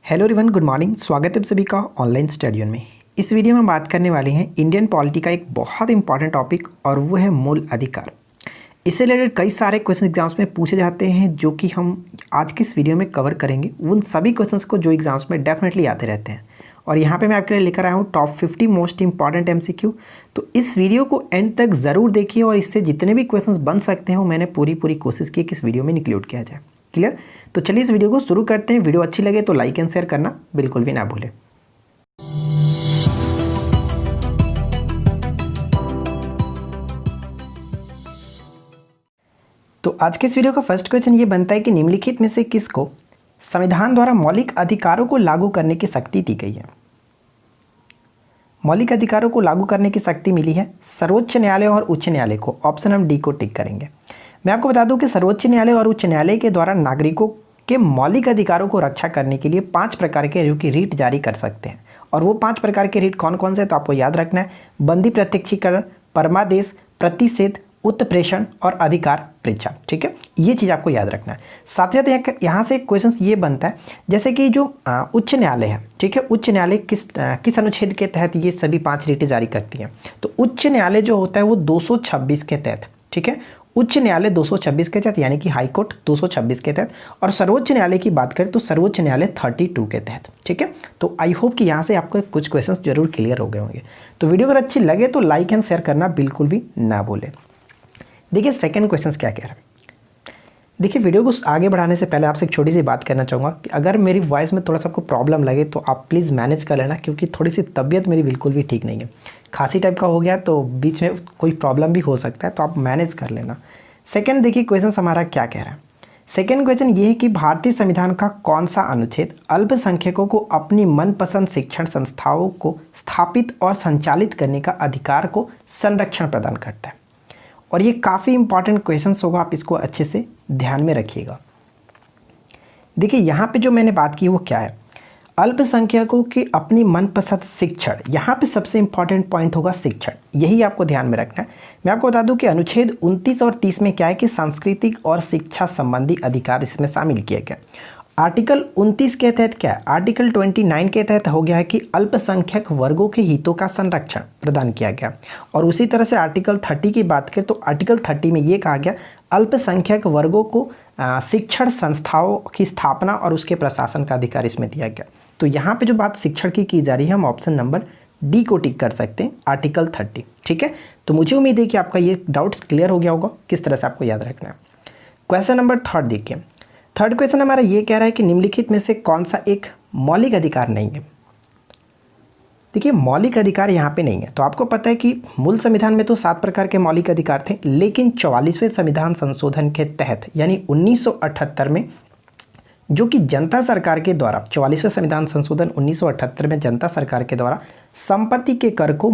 Hello everyone, good morning. स्वागत है आप सभी का ऑनलाइन स्टडियोन में। इस वीडियो में बात करने वाले हैं इंडियन पॉलिटी का एक बहुत इंपॉर्टेंट टॉपिक और वो है मूल अधिकार। इससे रिलेटेड कई सारे क्वेश्चन एग्जाम्स में पूछे जाते हैं जो कि हम आज की इस वीडियो में कवर करेंगे उन सभी क्वेश्चंस को जो एग्जाम्स में डेफिनेटली आते रहते हैं। और यहाँ पे मैं आपके लिए लेकर आया हूँ टॉप 50 मोस्ट इंपॉर्टेंट MCQ। तो इस वीडियो को एंड तक ज़रूर देखिए और इससे जितने भी क्वेश्चंस बन सकते हैं वो मैंने पूरी कोशिश की कि इस वीडियो में इंक्लूड किया जाए। क्लियर? तो चलिए इस वीडियो को शुरू करते हैं। वीडियो अच्छी लगे तो लाइक एंड शेयर करना बिल्कुल भी ना भूलें। तो आज के इस वीडियो का फर्स्ट क्वेश्चन ये बनता है कि निम्नलिखित में से किसको संविधान द्वारा मौलिक अधिकारों को लागू करने की शक्ति दी गई है? मौलिक अधिकारों को लागू करने की शक्ति मिली है सर्वोच्च न्यायालय और उच्च न्यायालय को। ऑप्शन हम डी को टिक करेंगे। मैं आपको बता दूं कि सर्वोच्च न्यायालय और उच्च न्यायालय के द्वारा नागरिकों के मौलिक अधिकारों को रक्षा करने के लिए 5 प्रकार के रीट जारी कर सकते हैं। और वो 5 प्रकार के रीट कौन कौन से, तो आपको याद रखना है बंदी प्रत्यक्षीकरण, परमादेश, प्रतिषेध, उत्प्रेषण और अधिकार परीक्षा। ठीक है, ये चीज़ आपको याद रखना है। साथ ही साथ यहाँ से क्वेश्चन ये बनता है जैसे कि जो उच्च न्यायालय है, ठीक है, उच्च न्यायालय किस अनुच्छेद के तहत ये सभी 5 रीटें जारी करती हैं? तो उच्च न्यायालय जो होता है वो 226 के तहत। ठीक है, उच्च न्यायालय 226 के तहत, यानी कि हाई कोर्ट 226 के तहत। और सर्वोच्च न्यायालय की बात करें तो सर्वोच्च न्यायालय 32 के तहत। ठीक है, तो आई होप कि यहाँ से आपको कुछ क्वेश्चंस जरूर क्लियर हो गए होंगे। तो वीडियो अगर अच्छी लगे तो लाइक एंड शेयर करना बिल्कुल भी ना भूलें। देखिए सेकंड क्वेश्चन क्या कह रहा है। देखिए वीडियो को आगे बढ़ाने से पहले आपसे एक छोटी सी बात करना चाहूँगा कि अगर मेरी वॉइस में थोड़ा सा आपको प्रॉब्लम लगे तो आप प्लीज़ मैनेज कर लेना, क्योंकि थोड़ी सी तबीयत मेरी बिल्कुल भी ठीक नहीं है। खांसी टाइप का हो गया तो बीच में कोई प्रॉब्लम भी हो सकता है, तो आप मैनेज कर लेना। सेकंड देखिए क्वेश्चन हमारा क्या कह रहा है। सेकंड क्वेश्चन ये है कि भारतीय संविधान का कौन सा अनुच्छेद अल्पसंख्यकों को अपनी मनपसंद शिक्षण संस्थाओं को स्थापित और संचालित करने का अधिकार को संरक्षण प्रदान करता है? और ये काफ़ी इंपॉर्टेंट क्वेश्चन होगा, आप इसको अच्छे से ध्यान में रखिएगा। देखिए यहाँ पे जो मैंने बात की वो क्या है, अल्पसंख्यकों की अपनी मनपसंद शिक्षण। यहाँ पे सबसे इंपॉर्टेंट पॉइंट होगा शिक्षण, यही आपको ध्यान में रखना है। मैं आपको बता दूं कि अनुच्छेद 29 और 30 में क्या है कि सांस्कृतिक और शिक्षा संबंधी अधिकार इसमें शामिल किया गया। आर्टिकल 29 के तहत क्या है, आर्टिकल 29 के तहत हो गया है कि अल्पसंख्यक वर्गों के हितों का संरक्षण प्रदान किया गया। और उसी तरह से आर्टिकल 30 की बात करें तो आर्टिकल 30 में ये कहा गया अल्पसंख्यक वर्गों को शिक्षण संस्थाओं की स्थापना और उसके प्रशासन का अधिकार इसमें दिया गया। तो यहाँ पे जो बात शिक्षण की जा रही है, हम ऑप्शन नंबर डी को टिक कर सकते हैं, आर्टिकल 30। ठीक है, तो मुझे उम्मीद है कि आपका ये डाउट्स क्लियर हो गया होगा किस तरह से आपको याद रखना है। क्वेश्चन नंबर 3 देखिए। थर्ड क्वेश्चन हमारा ये कह रहा है कि निम्नलिखित में से कौन सा एक मौलिक अधिकार नहीं है? देखिए मौलिक अधिकार यहाँ पे नहीं है। तो आपको पता है कि मूल संविधान में तो 7 प्रकार के मौलिक अधिकार थे, लेकिन 44वें संविधान संशोधन के तहत यानी 1978 में जो कि जनता सरकार के द्वारा 44वें संविधान संशोधन 1978 में जनता सरकार के द्वारा संपत्ति के कर को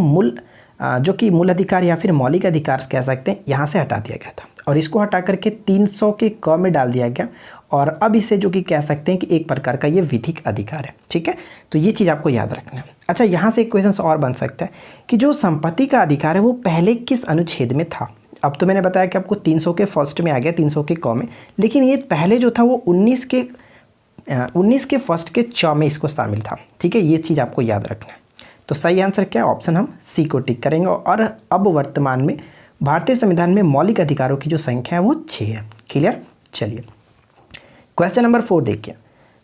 जो कि मूल अधिकार या फिर मौलिक अधिकार कह सकते हैं, यहाँ से हटा दिया गया था और इसको हटा करके 300 के क में डाल दिया गया। और अब इसे जो कि कह सकते हैं कि एक प्रकार का ये विधिक अधिकार है। ठीक है, तो ये चीज़ आपको याद रखना है। अच्छा, यहाँ से एक क्वेश्चन और बन सकता है कि जो संपत्ति का अधिकार है वो पहले किस अनुच्छेद में था? अब तो मैंने बताया कि आपको 300 के फर्स्ट में आ गया, 300 के क में, लेकिन ये पहले जो था वो 19 के फर्स्ट के च में इसको शामिल था। ठीक है, ये चीज़ आपको याद रखना है। तो सही आंसर क्या है, ऑप्शन हम सी को टिक करेंगे। और अब वर्तमान में भारतीय संविधान में मौलिक अधिकारों की जो संख्या है वो 6 है। क्लियर? चलिए क्वेश्चन नंबर 4 देखिए।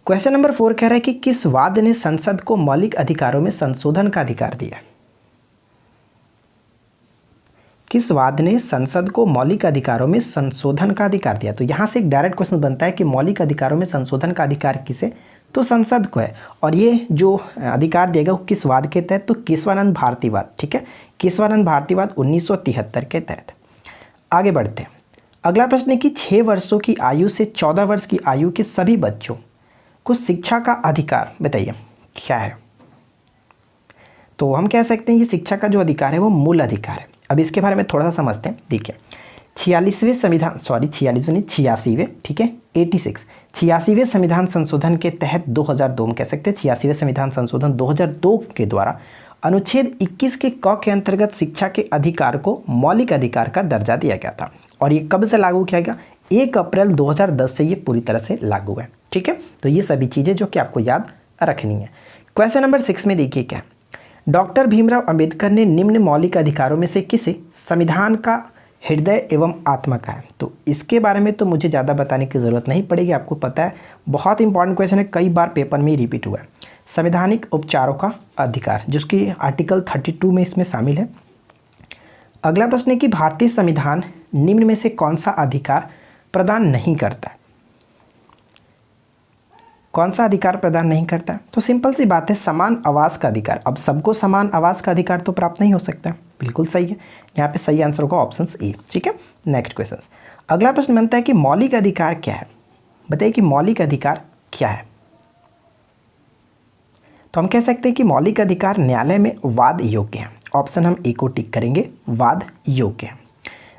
क्वेश्चन नंबर 4 कह रहा है कि किस वाद ने संसद को मौलिक अधिकारों में संशोधन का अधिकार दिया? किस वाद ने संसद को मौलिक अधिकारों में संशोधन का अधिकार दिया? तो यहाँ से एक डायरेक्ट क्वेश्चन बनता है कि मौलिक अधिकारों में संशोधन का अधिकार किसे? तो संसद को है। और ये जो अधिकार देगा वो किस वाद के तहत? तो केशवानंद भारतीवाद। ठीक है, केशवानंद भारतीवाद 1973 के तहत। आगे बढ़ते हैं। अगला प्रश्न है कि 6 वर्षों की आयु से 14 वर्ष की आयु के सभी बच्चों को शिक्षा का अधिकार बताइए क्या है? तो हम कह सकते हैं ये शिक्षा का जो अधिकार है वो मूल अधिकार है। अब इसके बारे में थोड़ा सा समझते हैं। देखिए 86वें ठीक है 86वें संविधान संशोधन के तहत 2002 में कह सकते हैं 86वें संविधान संशोधन 2002 के द्वारा अनुच्छेद 21 के क के अंतर्गत शिक्षा के अधिकार को मौलिक अधिकार का दर्जा दिया गया था। और ये कब से लागू किया गया? 1 अप्रैल 2010 से ये पूरी तरह से लागू है। ठीक है, तो ये सभी चीज़ें जो कि आपको याद रखनी है। क्वेश्चन नंबर 6 में देखिए क्या, डॉक्टर भीमराव अंबेडकर ने निम्न मौलिक अधिकारों में से किसे संविधान का हृदय एवं आत्मा का है? तो इसके बारे में तो मुझे ज़्यादा बताने की ज़रूरत नहीं पड़ेगी, आपको पता है, बहुत इंपॉर्टेंट क्वेश्चन है, कई बार पेपर में ही रिपीट हुआ है। संवैधानिक उपचारों का अधिकार, जिसकी आर्टिकल 32 में इसमें शामिल है। अगला प्रश्न है कि भारतीय संविधान निम्न में से कौन सा अधिकार प्रदान नहीं करता है? कौन सा अधिकार प्रदान नहीं करता है? तो सिंपल सी बात है, समान आवास का अधिकार। अब सबको समान आवास का अधिकार तो प्राप्त नहीं हो सकता, बिल्कुल सही है, यहाँ पे सही आंसर होगा ऑप्शन ए। ठीक है, नेक्स्ट क्वेश्चन। अगला प्रश्न बनता है कि मौलिक अधिकार क्या है? बताइए कि मौलिक अधिकार क्या है? तो हम कह सकते हैं कि मौलिक अधिकार न्यायालय में वाद योग्य है। ऑप्शन हम ए को टिक करेंगे, वाद योग्य है।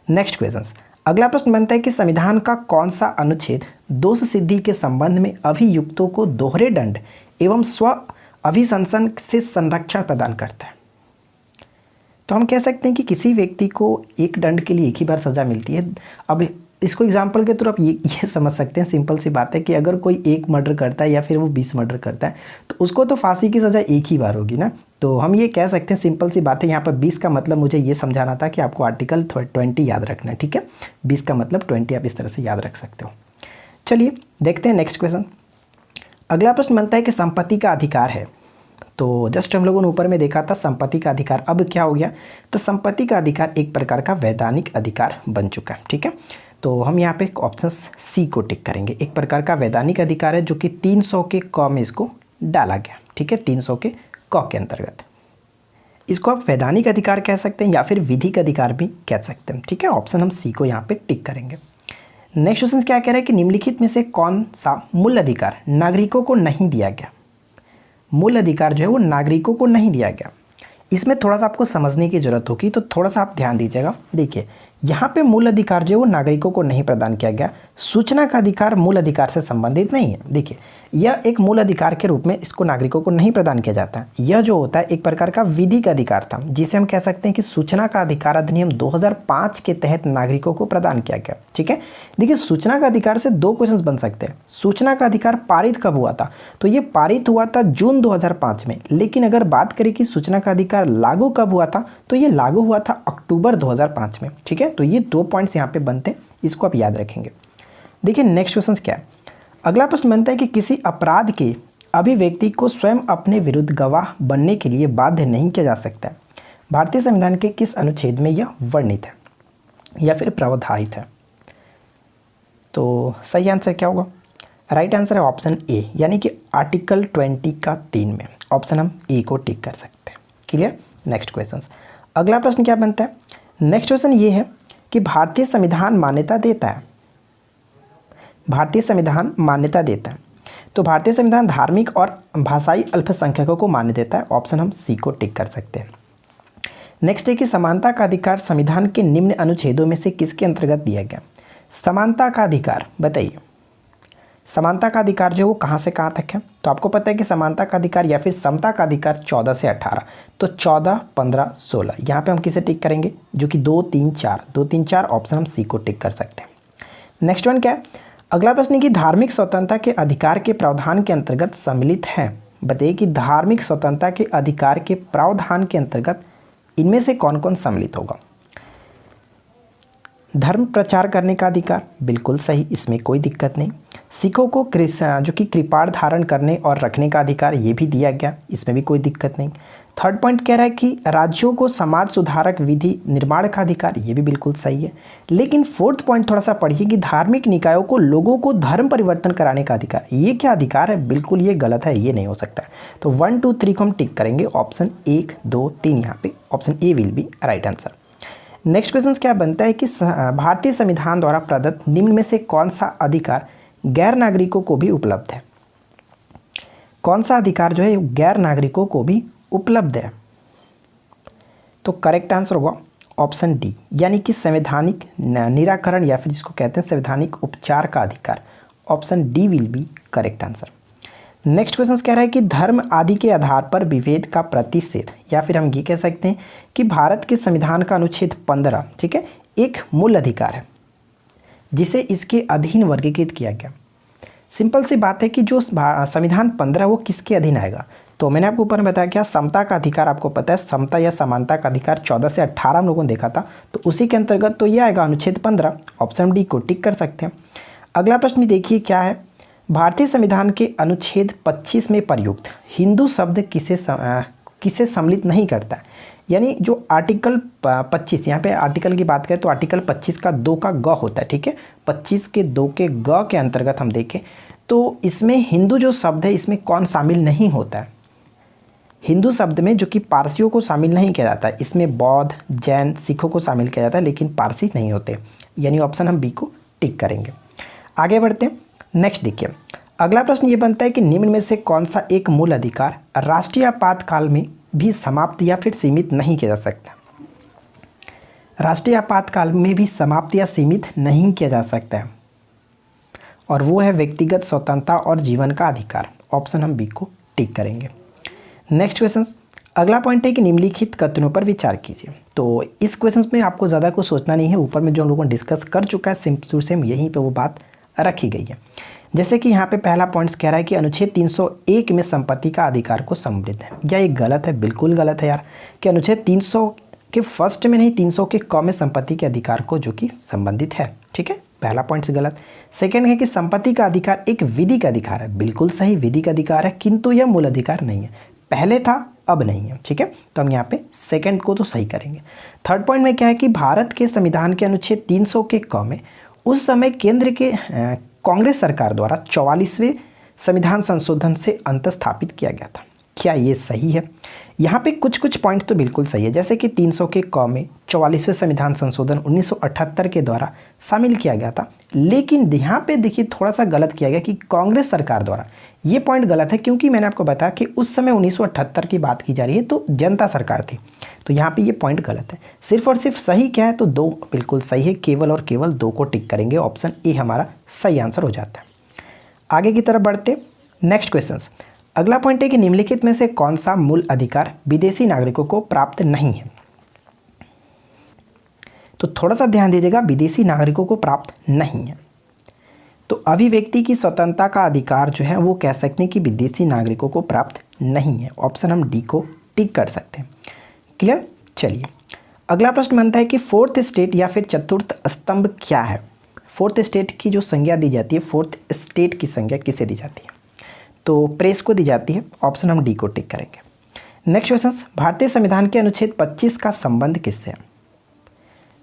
Next question. अगला प्रश्न बनता है कि संविधान का कौन सा अनुच्छेद दोष सिद्धि के संबंध में अभियुक्तों को दोहरे दंड एवं स्व अभिशंसन से संरक्षण प्रदान करता है? तो हम कह सकते हैं कि किसी व्यक्ति को एक दंड के लिए एक ही बार सज़ा मिलती है। अब इसको एग्जाम्पल के थ्रू आप ये समझ सकते हैं, सिंपल सी बात है कि अगर कोई एक मर्डर करता है या फिर वो 20 मर्डर करता है तो उसको तो फांसी की सज़ा एक ही बार होगी ना। तो हम ये कह सकते हैं, सिंपल सी बात है, यहाँ पर 20 का मतलब मुझे ये समझाना था कि आपको आर्टिकल 20 याद रखना है। ठीक है, 20 का मतलब 20 आप इस तरह से याद रख सकते हो। चलिए देखते हैं नेक्स्ट क्वेश्चन। अगला प्रश्न बनता है कि संपत्ति का अधिकार है। तो जस्ट हम लोगों ने ऊपर में देखा था संपत्ति का अधिकार, अब क्या हो गया? तो संपत्ति का अधिकार एक प्रकार का वैधानिक अधिकार बन चुका है। ठीक है, तो हम यहाँ पे ऑप्शन सी को टिक करेंगे। एक प्रकार का वैधानिक अधिकार है जो कि 300 के क में इसको डाला गया। ठीक है, 300 के क के अंतर्गत इसको आप वैधानिक अधिकार कह सकते हैं या फिर विधिक अधिकार भी कह सकते हैं। ठीक है, ऑप्शन हम सी को यहाँ पे टिक करेंगे। नेक्स्ट क्वेश्चन क्या कह रहा है कि निम्नलिखित में से कौन सा मूल अधिकार नागरिकों को नहीं दिया गया? मूल अधिकार जो है वो नागरिकों को नहीं दिया गया। इसमें थोड़ा सा आपको समझने की जरूरत होगी, तो थोड़ा सा आप ध्यान दीजिएगा। देखिए यहाँ पे मूल अधिकार जो है वो नागरिकों को नहीं प्रदान किया गया। सूचना का अधिकार मूल अधिकार से संबंधित नहीं है। देखिए यह एक मूल अधिकार के रूप में इसको नागरिकों को नहीं प्रदान किया जाता। यह जो होता है एक प्रकार का विधिक अधिकार था, जिसे हम कह सकते हैं कि सूचना का अधिकार अधिनियम 2005 के तहत नागरिकों को प्रदान किया गया। ठीक है, देखिए सूचना का अधिकार से दो क्वेश्चन बन सकते हैं। सूचना का अधिकार पारित कब हुआ था? तो ये पारित हुआ था जून 2005 में। लेकिन अगर बात करें कि सूचना का अधिकार लागू कब हुआ था, तो ये लागू हुआ था अक्टूबर 2005 में। ठीक है, तो ये 2 पॉइंट्स यहाँ पे बनते हैं, इसको आप याद रखेंगे। देखिए नेक्स्ट क्वेश्चन क्या है। अगला प्रश्न बनता है कि किसी अपराध के अभिव्यक्ति को स्वयं अपने विरुद्ध गवाह बनने के लिए बाध्य नहीं किया जा सकता। भारतीय संविधान के किस अनुच्छेद में यह वर्णित है या फिर प्रावधानित है? तो सही आंसर क्या होगा? राइट आंसर है ऑप्शन ए, यानी कि आर्टिकल 20 का 3 में। ऑप्शन हम ए को टिक कर सकते हैं। क्लियर। Next question. अगला प्रश्न क्या बनता है? नेक्स्ट क्वेश्चन ये है कि भारतीय संविधान मान्यता देता है। भारतीय संविधान मान्यता देता है, तो भारतीय संविधान धार्मिक और भाषाई अल्पसंख्यकों को मान्य देता है। ऑप्शन हम सी को टिक कर सकते हैं। नेक्स्ट है कि समानता का अधिकार संविधान के निम्न अनुच्छेदों में से किसके अंतर्गत दिया गया? समानता का अधिकार बताइए, समानता का अधिकार जो है वो कहाँ से कहाँ तक है? तो आपको पता है कि समानता का अधिकार या फिर समता का अधिकार 14 से 18, तो 14, 15, 16 यहाँ पे हम किसे टिक करेंगे? जो कि 2, 3, 4, 2, 3, 4 ऑप्शन हम सी को टिक कर सकते हैं। नेक्स्ट वन क्या है? अगला प्रश्न है कि धार्मिक स्वतंत्रता के अधिकार के प्रावधान के अंतर्गत सम्मिलित है। बताइए कि धार्मिक स्वतंत्रता के अधिकार के प्रावधान के अंतर्गत इनमें से कौन कौन सम्मिलित होगा? धर्म प्रचार करने का अधिकार, बिल्कुल सही, इसमें कोई दिक्कत नहीं। सिखों को जो कि कृपाण धारण करने और रखने का अधिकार, ये भी दिया गया, इसमें भी कोई दिक्कत नहीं। थर्ड पॉइंट कह रहा है कि राज्यों को समाज सुधारक विधि निर्माण का अधिकार, ये भी बिल्कुल सही है। लेकिन फोर्थ पॉइंट थोड़ा सा पढ़िए कि धार्मिक निकायों को लोगों को धर्म परिवर्तन कराने का अधिकार, ये क्या अधिकार है? बिल्कुल ये गलत है, ये नहीं हो सकता। तो 1, 2, 3 को हम टिक करेंगे। ऑप्शन 1, 2, 3 यहाँ पे option A will be right answer. Next question क्या बनता है कि भारतीय संविधान द्वारा प्रदत्त निम्न में से कौन सा अधिकार गैर नागरिकों को भी उपलब्ध है? कौन सा अधिकार जो है गैर नागरिकों को भी उपलब्ध है? तो करेक्ट आंसर होगा ऑप्शन डी, यानी कि संवैधानिक निराकरण या फिर जिसको कहते हैं संवैधानिक उपचार का अधिकार। Option D will be correct answer. Next question कह रहा है कि धर्म आदि के आधार पर विभेद का प्रतिषेध, या फिर हम ये कह सकते हैं कि भारत के संविधान का अनुच्छेद 15, ठीक है, एक मूल अधिकार है जिसे इसके अधीन वर्गीकृत किया गया। सिंपल सी बात है कि जो संविधान 15 वो किसके अधीन आएगा। तो मैंने आपको ऊपर में बताया क्या, समता का अधिकार आपको पता है, समता या समानता का अधिकार 14 से 18 हम लोगों ने देखा था, तो उसी के अंतर्गत तो ये आएगा अनुच्छेद 15। ऑप्शन डी को टिक कर सकते हैं। अगला प्रश्न देखिए क्या है, भारतीय संविधान के अनुच्छेद 25 में प्रयुक्त हिंदू शब्द किसे सम्मिलित नहीं करता है। यानी जो आर्टिकल 25, यहाँ पे आर्टिकल की बात करें तो आर्टिकल 25 का 2 का ग होता है, ठीक है। 25 के 2 के ग के अंतर्गत हम देखें तो इसमें हिंदू जो शब्द है इसमें कौन शामिल नहीं होता है। हिंदू शब्द में जो कि पारसियों को शामिल नहीं किया जाता है, इसमें बौद्ध, जैन, सिखों को शामिल किया जाता है, लेकिन पारसी नहीं होते। यानी ऑप्शन हम बी को टिक करेंगे। आगे बढ़ते हैं। नेक्स्ट देखिए, अगला प्रश्न ये बनता है कि निम्न में से कौन सा एक मूल अधिकार राष्ट्रीय आपातकाल में भी समाप्त या फिर सीमित नहीं किया जा सकता। राष्ट्रीय आपातकाल में भी समाप्त या सीमित नहीं किया जा सकता है, और वो है व्यक्तिगत स्वतंत्रता और जीवन का अधिकार। ऑप्शन हम बी को टिक करेंगे। नेक्स्ट क्वेश्चन, अगला पॉइंट है कि निम्नलिखित कथनों पर विचार कीजिए। तो इस क्वेश्चन में आपको ज़्यादा कुछ सोचना नहीं है, ऊपर में जो हम लोगों ने डिस्कस कर चुका है सेम टू सेम यहीं पे वो बात रखी गई है। जैसे कि यहाँ पे पहला पॉइंट्स कह रहा है कि अनुच्छेद 301 में संपत्ति का अधिकार को सम्मिलित है। क्या ये गलत है? बिल्कुल गलत है यार, कि अनुच्छेद 300 के फर्स्ट में नहीं, 300 के क में संपत्ति के अधिकार को जो कि संबंधित है, ठीक है। पहला पॉइंट से गलत। सेकंड है कि संपत्ति का अधिकार एक विधिक अधिकार है। बिल्कुल सही, विधिक अधिकार है, किंतु यह मूल अधिकार नहीं है। पहले था, अब नहीं है, ठीक है। तो हम यहाँ पे सेकंड को तो सही करेंगे। थर्ड पॉइंट में क्या है कि भारत के संविधान के अनुच्छेद 300 के क में उस समय केंद्र के कांग्रेस सरकार द्वारा 44वें संविधान संशोधन से अंत स्थापित किया गया था। क्या ये सही है? यहाँ पे कुछ पॉइंट तो बिल्कुल सही है, जैसे कि 300 के क में 44वें संविधान संशोधन 1978 के द्वारा शामिल किया गया था। लेकिन यहाँ पे देखिए थोड़ा सा गलत किया गया कि कांग्रेस सरकार द्वारा। ये पॉइंट गलत है, क्योंकि मैंने आपको बताया कि उस समय 1978 की बात की जा रही है, तो जनता सरकार थी। तो यहाँ पे ये पॉइंट गलत है। सिर्फ और सिर्फ सही क्या है, तो 2 बिल्कुल सही है, केवल और केवल 2 को टिक करेंगे। ऑप्शन ए हमारा सही आंसर हो जाता है। आगे की तरफ बढ़ते। नेक्स्ट क्वेश्चन, अगला पॉइंट है कि निम्नलिखित में से कौन सा मूल अधिकार विदेशी नागरिकों को प्राप्त नहीं है। तो थोड़ा सा ध्यान दीजिएगा, विदेशी नागरिकों को प्राप्त नहीं है। तो अभिव्यक्ति की स्वतंत्रता का अधिकार जो है वो कह सकते हैं कि विदेशी नागरिकों को प्राप्त नहीं है। ऑप्शन हम डी को टिक कर सकते हैं। क्लियर? चलिए अगला प्रश्न बनता है कि फोर्थ स्टेट या फिर चतुर्थ स्तंभ क्या है। फोर्थ स्टेट की जो संज्ञा दी जाती है, फोर्थ स्टेट की संज्ञा किसे दी जाती है? तो प्रेस को दी जाती है। ऑप्शन हम डी को टिक करेंगे। नेक्स्ट क्वेश्चन, भारतीय संविधान के अनुच्छेद 25 का संबंध किससे है?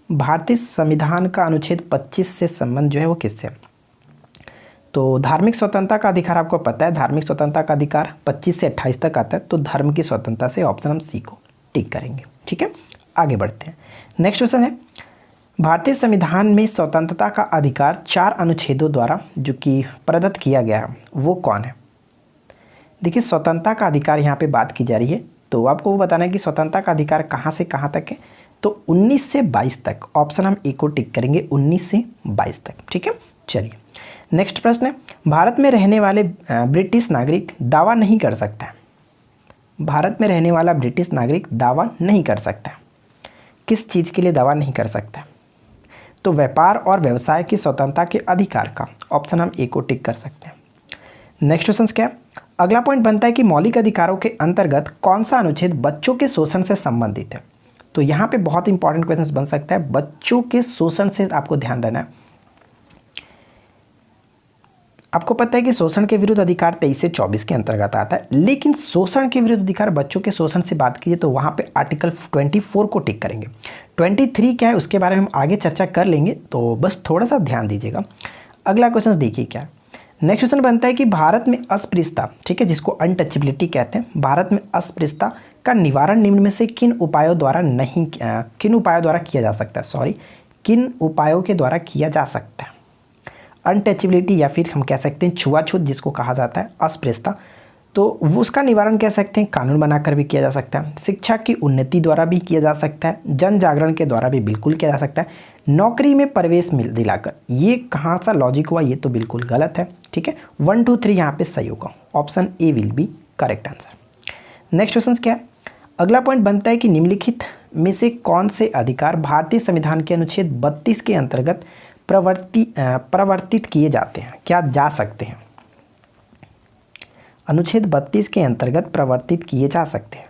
भारतीय संविधान का अनुच्छेद 25 से संबंध जो है वो किससे है? तो धार्मिक स्वतंत्रता का अधिकार आपको पता है, धार्मिक स्वतंत्रता का अधिकार 25 से 28 तक आता है, तो धर्म की स्वतंत्रता से। ऑप्शन हम सी को टिक करेंगे, ठीक है। आगे बढ़ते हैं। नेक्स्ट क्वेश्चन है, भारतीय संविधान में स्वतंत्रता का अधिकार 4 अनुच्छेदों द्वारा जो कि प्रदत्त किया गया है वो कौन है? देखिए स्वतंत्रता का अधिकार यहाँ पे बात की जा रही है, तो आपको वो बताना है कि स्वतंत्रता का अधिकार कहाँ से कहाँ तक है। तो 19 से 22 तक। ऑप्शन हम ए को टिक करेंगे, 19 से 22 तक, ठीक है। चलिए नेक्स्ट प्रश्न है, भारत में रहने वाले ब्रिटिश नागरिक दावा नहीं कर सकता। भारत में रहने वाला ब्रिटिश नागरिक दावा नहीं कर सकता। किस चीज़ के लिए दावा नहीं कर सकता? तो व्यापार और व्यवसाय की स्वतंत्रता के अधिकार का। ऑप्शन हम ए को टिक कर सकते हैं। नेक्स्ट क्वेश्चन क्या है? अगला पॉइंट बनता है कि मौलिक अधिकारों के अंतर्गत कौन सा अनुच्छेद बच्चों के शोषण से संबंधित है। तो यहाँ पे बहुत इंपॉर्टेंट क्वेश्चन बन सकता है, बच्चों के शोषण से आपको ध्यान देना है। आपको पता है कि शोषण के विरुद्ध अधिकार 23 से 24 के अंतर्गत आता है, लेकिन शोषण के विरुद्ध अधिकार बच्चों के शोषण से बात कीजिए तो वहाँ पे आर्टिकल 24 को टिक करेंगे। 23 क्या है उसके बारे में हम आगे चर्चा कर लेंगे, तो बस थोड़ा सा ध्यान दीजिएगा। अगला क्वेश्चन देखिए क्या है। नेक्स्ट क्वेश्चन बनता है कि भारत में अस्पृश्यता, ठीक है, जिसको अनटचेबिलिटी कहते हैं, भारत में अस्पृश्यता का निवारण निम्न में से किन उपायों द्वारा किया जा सकता है? किन उपायों के द्वारा किया जा सकता है? अनटचेबिलिटी या फिर हम कह सकते हैं छुआछूत जिसको कहा जाता है, अस्पृश्यता, तो वो उसका निवारण कह सकते हैं कानून बनाकर भी किया जा सकता है, शिक्षा की उन्नति द्वारा भी किया जा सकता है, जन जागरण के द्वारा भी बिल्कुल किया जा सकता है, नौकरी में प्रवेश दिलाकर। ये कहाँ सा लॉजिक हुआ? ये तो बिल्कुल गलत है, ठीक है। 1 2 3 यहाँ पे सही होगा। Option A will be correct answer. Next question क्या है? अगला पॉइंट बनता है कि निम्नलिखित में से कौन से अधिकार भारतीय संविधान के अनुच्छेद 32 के अंतर्गत प्रवर्तित किए जाते हैं, क्या जा सकते हैं? अनुच्छेद 32 के अंतर्गत प्रवर्तित किए जा सकते हैं।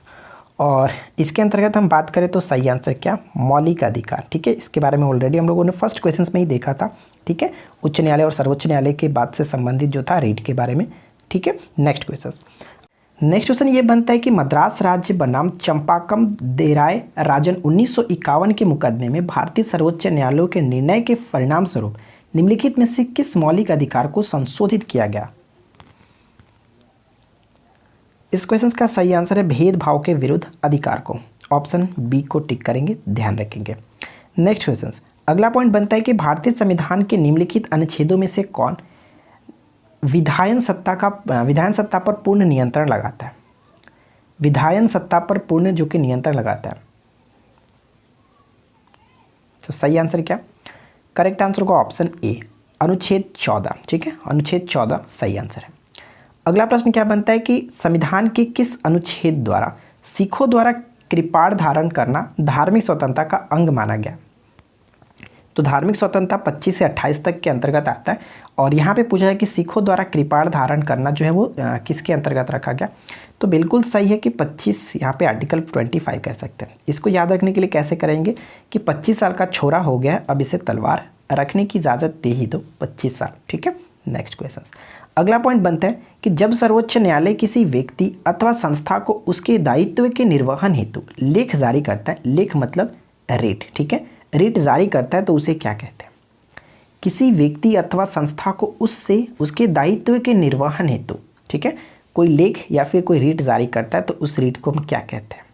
और इसके अंतर्गत हम बात करें तो सही आंसर क्या, मौलिक अधिकार। ठीक है, इसके बारे में ऑलरेडी हम लोगों ने फर्स्ट क्वेश्चंस में ही देखा था। ठीक है, उच्च न्यायालय और सर्वोच्च न्यायालय के बाद से संबंधित जो था रीट के बारे में। ठीक है, नेक्स्ट क्वेश्चन ये बनता है कि मद्रास राज्य बनाम चंपाकम देराय राजन 1951 के मुकदमे में भारतीय सर्वोच्च न्यायालय के निर्णय के परिणाम स्वरूप निम्नलिखित में से किस मौलिक अधिकार को संशोधित किया गया। इस क्वेश्चन का सही आंसर है भेदभाव के विरुद्ध अधिकार को। ऑप्शन बी को टिक करेंगे, ध्यान रखेंगे। नेक्स्ट क्वेश्चन, अगला पॉइंट बनता है कि भारतीय संविधान के निम्नलिखित अनुच्छेदों में से कौन विधायन सत्ता पर पूर्ण नियंत्रण लगाता है। विधायन सत्ता पर पूर्ण जो कि नियंत्रण लगाता है। तो सही आंसर क्या, करेक्ट आंसर होगा ऑप्शन ए, अनुच्छेद 14। ठीक है, अनुच्छेद 14 सही आंसर है। अगला प्रश्न क्या बनता है कि संविधान के किस अनुच्छेद द्वारा सिखों द्वारा कृपाण धारण करना धार्मिक स्वतंत्रता का अंग माना गया। तो धार्मिक स्वतंत्रता 25 से 28 तक के अंतर्गत आता है। और यहाँ पे पूछा है कि सिखों द्वारा कृपाण धारण करना जो है वो किसके अंतर्गत रखा गया। तो बिल्कुल सही है कि 25 यहाँ पे आर्टिकल 25 कर सकते हैं। इसको याद रखने के लिए कैसे करेंगे कि 25 साल का छोरा हो गया, अब इसे तलवार रखने की इजाज़त दे ही दो 25 साल। ठीक है, नेक्स्ट क्वेश्चन, अगला पॉइंट बनता है कि जब सर्वोच्च न्यायालय किसी व्यक्ति अथवा संस्था को उसके दायित्व के निर्वहन हेतु लेख जारी करता है, लेख मतलब रिट। ठीक है, रिट जारी करता है तो उसे क्या कहते हैं। किसी व्यक्ति अथवा संस्था को उससे उसके दायित्व के निर्वहन हेतु, ठीक है, कोई लेख या फिर कोई रीट जारी करता है तो उस रीट को हम क्या कहते हैं।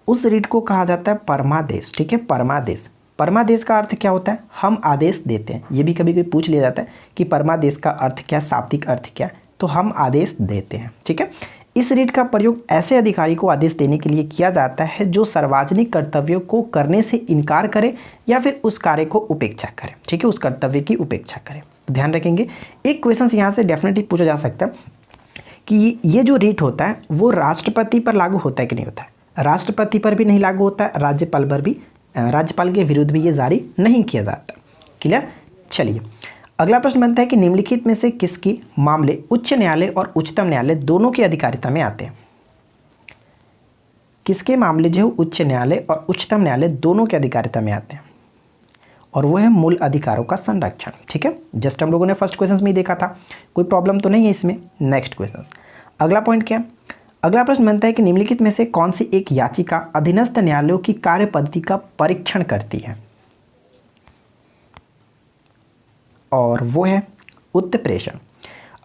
उस रीट को कहा जाता है परमादेश। ठीक है, परमादेश। परमादेश का अर्थ क्या होता है, हम आदेश देते हैं। ये भी कभी कभी पूछ लिया जाता है कि परमादेश का अर्थ क्या, शाब्दिक अर्थ क्या, तो हम आदेश देते हैं। ठीक है, इस रीट का प्रयोग ऐसे अधिकारी को आदेश देने के लिए किया जाता है जो सार्वजनिक कर्तव्यों को करने से इनकार करे या फिर उस कार्य को उपेक्षा करे। ठीक है, उस कर्तव्य की उपेक्षा करे। तो ध्यान रखेंगे, एक क्वेश्चन यहाँ से डेफिनेटली पूछा जा सकता है कि ये जो रीट होता है वो राष्ट्रपति पर लागू होता है कि नहीं होता है। राष्ट्रपति पर भी नहीं लागू होता है, राज्यपाल पर भी, राज्यपाल के विरुद्ध भी ये जारी नहीं किया जाता। क्लियर। चलिए अगला प्रश्न बनता है कि निम्नलिखित में से किसके मामले उच्च न्यायालय और उच्चतम न्यायालय दोनों की अधिकारिता में आते हैं। किसके मामले जो उच्च न्यायालय और उच्चतम न्यायालय दोनों की अधिकारिता में आते हैं, और वो है मूल अधिकारों का संरक्षण। ठीक है, जस्ट हम लोगों ने फर्स्ट क्वेश्चन में ही देखा था, कोई प्रॉब्लम तो नहीं है इसमें। नेक्स्ट क्वेश्चन, अगला पॉइंट क्या, अगला प्रश्न बनता है कि निम्नलिखित में से कौन सी एक याचिका अधीनस्थ न्यायालयों की कार्य पद्धति का परीक्षण करती है, और वो है उत्प्रेषण।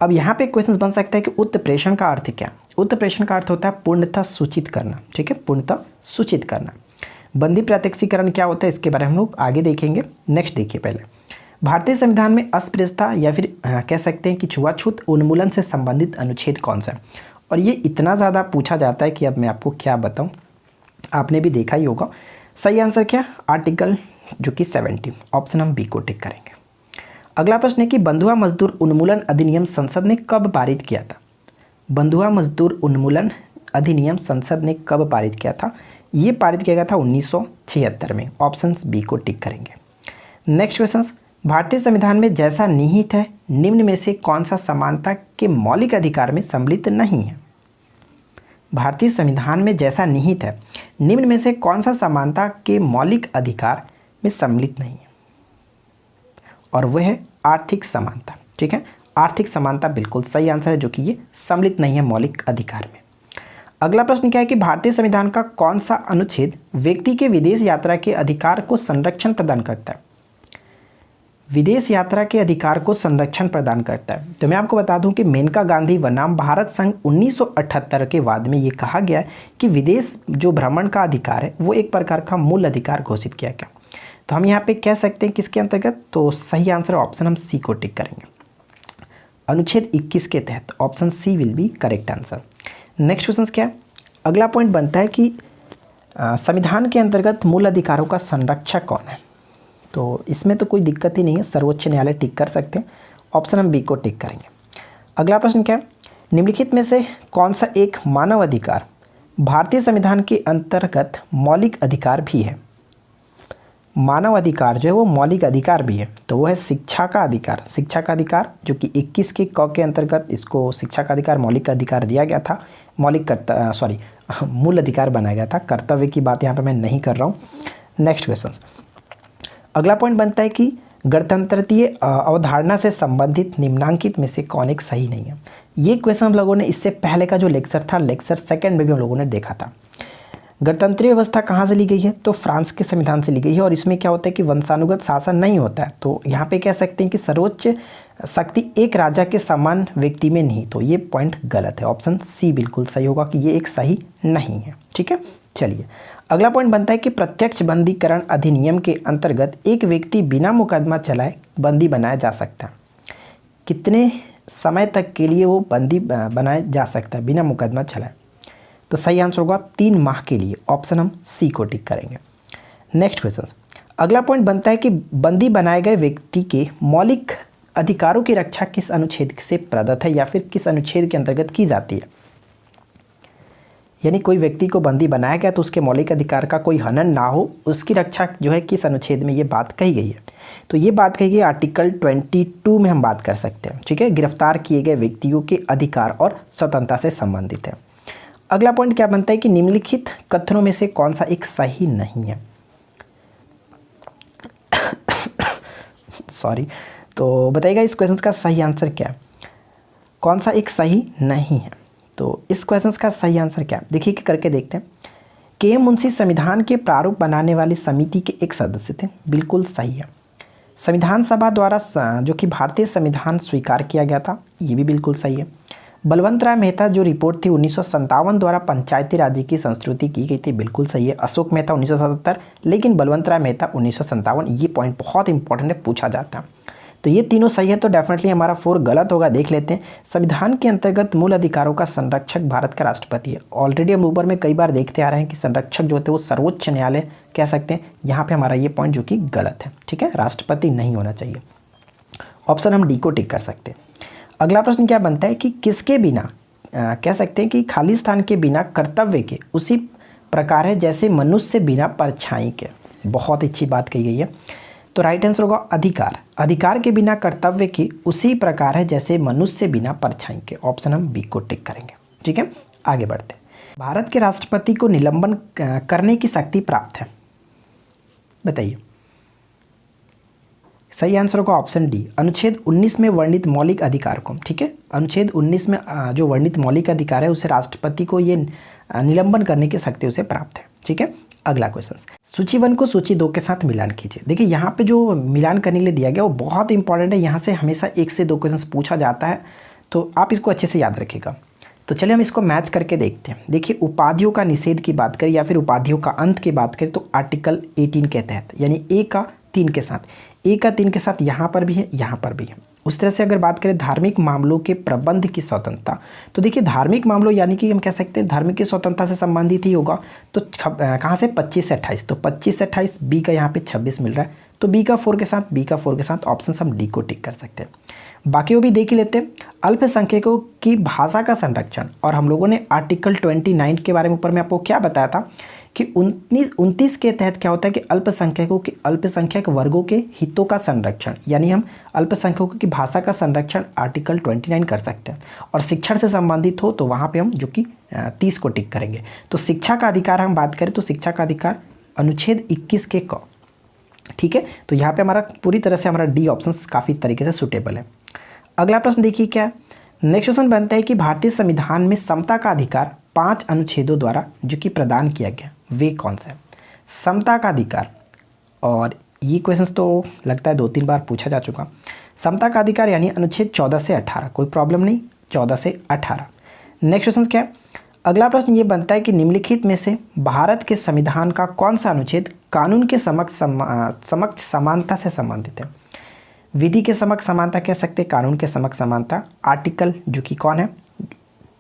अब यहाँ पे क्वेश्चन बन सकता है कि उत्प्रेषण का अर्थ क्या। उत्प्रेषण का अर्थ होता है पूर्णतः सूचित करना। ठीक है, पूर्णतः सूचित करना। बंदी प्रत्यक्षीकरण क्या होता है इसके बारे में हम लोग आगे देखेंगे। नेक्स्ट देखिए, पहले भारतीय संविधान में अस्पृश्यता या फिर कह सकते हैं कि छुआछूत उन्मूलन से संबंधित अनुच्छेद कौन सा है। और ये इतना ज़्यादा पूछा जाता है कि अब मैं आपको क्या बताऊँ, आपने भी देखा ही होगा। सही आंसर क्या, आर्टिकल जो कि 70, ऑप्शन हम बी को टिक करेंगे। अगला प्रश्न है कि बंधुआ मजदूर उन्मूलन अधिनियम संसद ने कब पारित किया था। बंधुआ मजदूर उन्मूलन अधिनियम संसद ने कब पारित किया था। ये पारित किया गया था 1976 में, ऑप्शन बी को टिक करेंगे। नेक्स्ट क्वेश्चन, भारतीय संविधान में जैसा निहित है निम्न में से कौन सा समानता के मौलिक अधिकार में सम्मिलित नहीं है। भारतीय संविधान में जैसा निहित है निम्न में से कौन सा समानता के मौलिक अधिकार में सम्मिलित नहीं है, और वह है आर्थिक समानता। ठीक है, आर्थिक समानता बिल्कुल सही आंसर है, जो कि ये सम्मिलित नहीं है मौलिक अधिकार में। अगला प्रश्न क्या है कि भारतीय संविधान का कौन सा अनुच्छेद व्यक्ति के विदेश यात्रा के अधिकार को संरक्षण प्रदान करता है। विदेश यात्रा के अधिकार को संरक्षण प्रदान करता है। तो मैं आपको बता दूं कि मेनका गांधी बनाम भारत संघ 1978 के बाद में ये कहा गया है कि विदेश जो भ्रमण का अधिकार है वो एक प्रकार का मूल अधिकार घोषित किया गया। तो हम यहाँ पे कह सकते हैं किसके अंतर्गत, तो सही आंसर ऑप्शन हम सी को टिक करेंगे, अनुच्छेद 21 के तहत। Option C will be correct answer. Next question क्या है, अगला पॉइंट बनता है कि संविधान के अंतर्गत मूल अधिकारों का संरक्षक कौन है। तो इसमें तो कोई दिक्कत ही नहीं है, सर्वोच्च न्यायालय टिक कर सकते हैं, ऑप्शन हम बी को टिक करेंगे। अगला प्रश्न क्या है, निम्नलिखित में से कौन सा एक मानव अधिकार भारतीय संविधान के अंतर्गत मौलिक अधिकार भी है। मानव अधिकार जो है वो मौलिक अधिकार भी है, तो वो है शिक्षा का अधिकार। शिक्षा का अधिकार जो कि 21 के क के अंतर्गत इसको शिक्षा का अधिकार मौलिक अधिकार दिया गया था, मूल अधिकार बनाया गया था। कर्तव्य की बात यहाँ पे मैं नहीं कर रहा हूँ। नेक्स्ट क्वेश्चन, अगला पॉइंट बनता है कि गणतंत्रीय अवधारणा से संबंधित निम्नांकित में से कौन एक सही नहीं है। ये क्वेश्चन हम लोगों ने इससे पहले का जो लेक्चर था, लेक्चर 2 में भी हम लोगों ने देखा था। गणतंत्रीय व्यवस्था कहाँ से ली गई है, तो फ्रांस के संविधान से ली गई है, और इसमें क्या होता है कि वंशानुगत शासन नहीं होता है। तो यहाँ पे कह सकते हैं कि सर्वोच्च शक्ति एक राजा के समान व्यक्ति में नहीं, तो ये पॉइंट गलत है। ऑप्शन सी बिल्कुल सही होगा कि ये एक सही नहीं है। ठीक है, चलिए अगला पॉइंट बनता है कि प्रत्यक्ष बंदीकरण अधिनियम के अंतर्गत एक व्यक्ति बिना मुकदमा चलाए बंदी बनाया जा सकता है। कितने समय तक के लिए वो बंदी बनाया जा सकता है बिना मुकदमा चलाए, तो सही आंसर होगा 3 माह के लिए। ऑप्शन हम सी को टिक करेंगे। नेक्स्ट क्वेश्चन, अगला पॉइंट बनता है कि बंदी बनाए गए व्यक्ति के मौलिक अधिकारों की रक्षा किस अनुच्छेद से प्रदत्त है या फिर किस अनुच्छेद के अंतर्गत की जाती है। यानी कोई व्यक्ति को बंदी बनाया गया तो उसके मौलिक अधिकार का कोई हनन ना हो, उसकी रक्षा जो है किस अनुच्छेद में ये बात कही गई है, तो ये बात कही गई आर्टिकल 22 में हम बात कर सकते हैं। ठीक है, गिरफ्तार किए गए व्यक्तियों के अधिकार और स्वतंत्रता से संबंधित है। अगला पॉइंट क्या बनता है कि निम्नलिखित कथनों में से कौन सा एक सही नहीं है। सॉरी, तो बताइएगा इस क्वेश्चन का सही आंसर क्या है, कौन सा एक सही नहीं है। तो इस क्वेश्चन का सही आंसर क्या है, देखिए कि करके देखते हैं। के मुंशी संविधान के प्रारूप बनाने वाली समिति के एक सदस्य थे, बिल्कुल सही है। संविधान सभा द्वारा जो कि भारतीय संविधान स्वीकार किया गया था, ये भी बिल्कुल सही है। बलवंत राय मेहता जो रिपोर्ट थी 1957 द्वारा पंचायती राज की संस्कृति की गई थी, बिल्कुल सही है। अशोक मेहता 1977, लेकिन बलवंत राय मेहता 1957। ये पॉइंट बहुत इंपॉर्टेंट है, पूछा जाता है। तो ये तीनों सही है, तो डेफिनेटली हमारा 4 गलत होगा। देख लेते हैं। संविधान के अंतर्गत मूल अधिकारों का संरक्षक भारत का राष्ट्रपति है। ऑलरेडी हम ऊपर में कई बार देखते आ रहे हैं कि संरक्षक जो होते हैं वो सर्वोच्च न्यायालय कह सकते हैं। यहाँ पे हमारा ये पॉइंट जो कि गलत है। ठीक है, राष्ट्रपति नहीं होना चाहिए। ऑप्शन हम डी को टिक कर सकते हैं। अगला प्रश्न क्या बनता है कि किसके बिना कह सकते हैं कि खाली स्थान के बिना कर्तव्य के उसी प्रकार है जैसे मनुष्य बिना परछाई के। बहुत अच्छी बात कही गई है, तो राइट आंसर होगा अधिकार। अधिकार के बिना कर्तव्य के उसी प्रकार है जैसे मनुष्य बिना परछाई के। ऑप्शन हम बी को टिक करेंगे। ठीक है, आगे बढ़ते हैं। भारत के राष्ट्रपति को निलंबन करने की शक्ति प्राप्त है, बताइए। सही आंसर होगा ऑप्शन डी, अनुच्छेद 19 में वर्णित मौलिक अधिकार को। ठीक है, अनुच्छेद 19 में जो वर्णित मौलिक अधिकार है उसे राष्ट्रपति को ये निलंबन करने की शक्ति उसे प्राप्त है। ठीक है, अगला क्वेश्चन, सूची 1 को सूची 2 के साथ मिलान कीजिए। देखिए यहाँ पे जो मिलान करने के लिए दिया गया वो बहुत इंपॉर्टेंट है। यहाँ से हमेशा 1 से 2 क्वेश्चन पूछा जाता है, तो आप इसको अच्छे से याद रखिएगा। तो चलिए हम इसको मैच करके देखते हैं। देखिए, उपाधियों का निषेध की बात करें या फिर उपाधियों का अंत की बात करें तो आर्टिकल 18 के तहत, यानी ए का 3 के साथ, ए का 3 के साथ यहाँ पर भी है, यहाँ पर भी है। उस तरह से अगर बात करें धार्मिक मामलों के प्रबंध की स्वतंत्रता, तो देखिए धार्मिक मामलों यानी कि हम कह सकते हैं धार्मिक की स्वतंत्रता से संबंधित ही होगा। तो कहाँ से 25 से 28, तो 25 से 28, बी का यहाँ पे 26 मिल रहा है, तो बी का 4 के साथ, बी का 4 के साथ ऑप्शन हम डी को टिक कर सकते हैं। बाकी वो भी देख ही लेते हैं। अल्पसंख्यकों की भाषा का संरक्षण, और हम लोगों ने आर्टिकल 29 के बारे में ऊपर में आपको क्या बताया था कि 29 के तहत क्या होता है कि अल्पसंख्यकों के अल्पसंख्यक वर्गों के हितों का संरक्षण, यानी हम अल्पसंख्यकों की भाषा का संरक्षण आर्टिकल 29 कर सकते हैं। और शिक्षण से संबंधित हो तो वहाँ पे हम जो कि 30 को टिक करेंगे। तो शिक्षा का अधिकार हम बात करें तो शिक्षा का अधिकार अनुच्छेद 21 के क। ठीक है, तो यहाँ पे हमारा पूरी तरह से हमारा डी ऑप्शन काफ़ी तरीके से सुटेबल है। अगला प्रश्न देखिए क्या, नेक्स्ट क्वेश्चन बनता है कि भारतीय संविधान में समता का अधिकार 5 अनुच्छेदों द्वारा जो कि प्रदान किया गया, वे कौन सा है। समता का अधिकार, और ये क्वेश्चन तो लगता है 2-3 बार पूछा जा चुका। समता का अधिकार यानी अनुच्छेद 14 से 18, कोई प्रॉब्लम नहीं, 14 से 18। नेक्स्ट क्वेश्चन क्या है, अगला प्रश्न ये बनता है कि निम्नलिखित में से भारत के संविधान का कौन सा अनुच्छेद कानून के समक्ष समानता से संबंधित है। विधि के समक्ष समानता कह सकते हैं, कानून के समक्ष समानता, आर्टिकल जो कि कौन है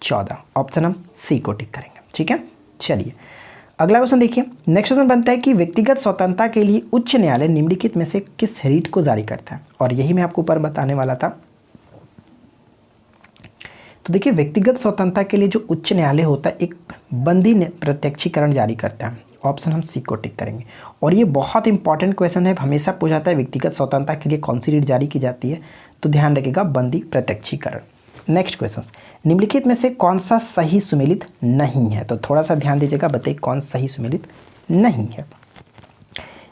14। ऑप्शन हम सी को टिक करेंगे। ठीक है, चलिए अगला क्वेश्चन देखिए। नेक्स्ट क्वेश्चन बनता है कि व्यक्तिगत स्वतंत्रता के लिए उच्च न्यायालय निम्नलिखित में से किस रीट को जारी करता है, और यही मैं आपको ऊपर बताने वाला था। तो देखिए व्यक्तिगत स्वतंत्रता के लिए जो उच्च न्यायालय होता है एक बंदी प्रत्यक्षीकरण जारी करता है, ऑप्शन हम सी को टिक करेंगे। और ये बहुत इंपॉर्टेंट क्वेश्चन है, हमेशा पूछा जाता है व्यक्तिगत स्वतंत्रता के लिए कौन सी रीट जारी की जाती है, तो ध्यान रखिएगा बंदी प्रत्यक्षीकरण। नेक्स्ट क्वेश्चन, निम्नलिखित में से कौन सा सही सुमेलित नहीं है, तो थोड़ा सा ध्यान दीजिएगा, बताइए कौन सही सुमेलित नहीं है।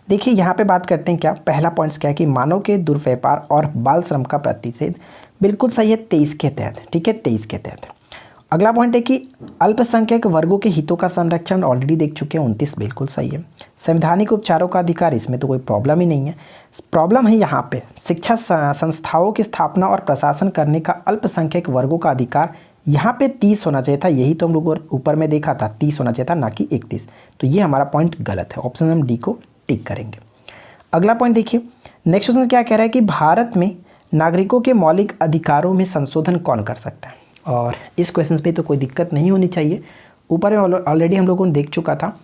देखिए यहाँ पे बात करते हैं क्या, पहला पॉइंट्स क्या है कि मानव के दुर्व्यापार और बाल श्रम का प्रतिषेध, बिल्कुल सही है 23 के तहत, ठीक है 23 के तहत। अगला पॉइंट है कि अल्पसंख्यक वर्गों के हितों का संरक्षण, ऑलरेडी देख चुके हैं 29, बिल्कुल सही है। संवैधानिक उपचारों का अधिकार, इसमें तो कोई प्रॉब्लम ही नहीं है। प्रॉब्लम है यहाँ पे शिक्षा संस्थाओं की स्थापना और प्रशासन करने का अल्पसंख्यक वर्गों का अधिकार, यहाँ पे 30 होना चाहिए था, यही तो हम लोग ऊपर में देखा था 30 होना चाहिए था, ना कि 31, तो ये हमारा पॉइंट गलत है, ऑप्शन हम डी को टिक करेंगे। अगला पॉइंट देखिए, नेक्स्ट क्वेश्चन क्या कह रहा है कि भारत में नागरिकों के मौलिक अधिकारों में संशोधन कौन कर सकता है, और इस क्वेश्चन पे तो कोई दिक्कत नहीं होनी चाहिए। ऊपर में ऑलरेडी हम लोगों ने देख चुका था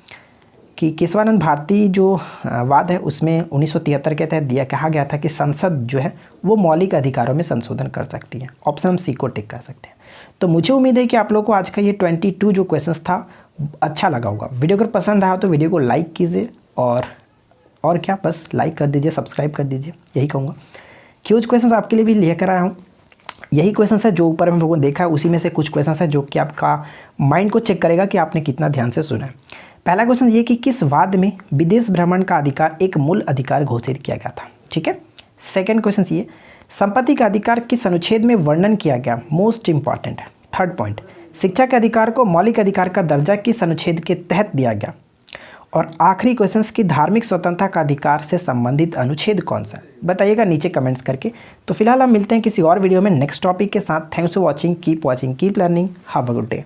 कि केशवानंद भारती जो वाद है उसमें 1973 के तहत कहा गया था कि संसद जो है वो मौलिक अधिकारों में संशोधन कर सकती है, ऑप्शन हम सी को टिक कर सकते हैं। तो मुझे उम्मीद है कि आप लोगों को आज का ये 22 जो क्वेश्चन था अच्छा लगा होगा। वीडियो अगर पसंद आया तो वीडियो को लाइक कीजिए, और क्या बस लाइक कर दीजिए, सब्सक्राइब कर दीजिए, यही कहूँगा। क्यूज क्वेश्चन आपके लिए भी लेकर आया हूँ, यही क्वेश्चन है जो ऊपर हम लोगों ने देखा है, उसी में से कुछ क्वेश्चन है जो कि आपका माइंड को चेक करेगा कि आपने कितना ध्यान से सुना है। पहला क्वेश्चन ये कि किस वाद में विदेश भ्रमण का अधिकार एक मूल अधिकार घोषित किया गया था, ठीक है। सेकंड क्वेश्चन ये, संपत्ति का अधिकार किस अनुच्छेद में वर्णन किया गया, मोस्ट इंपॉर्टेंट है। थर्ड पॉइंट, शिक्षा के अधिकार को मौलिक अधिकार का दर्जा किस अनुच्छेद के तहत दिया गया। और आखिरी क्वेश्चन की धार्मिक स्वतंत्रता का अधिकार से संबंधित अनुच्छेद कौन सा है, बताइएगा नीचे कमेंट्स करके। तो फिलहाल हम मिलते हैं किसी और वीडियो में नेक्स्ट टॉपिक के साथ। Thanks for watching, keep learning, have a good day.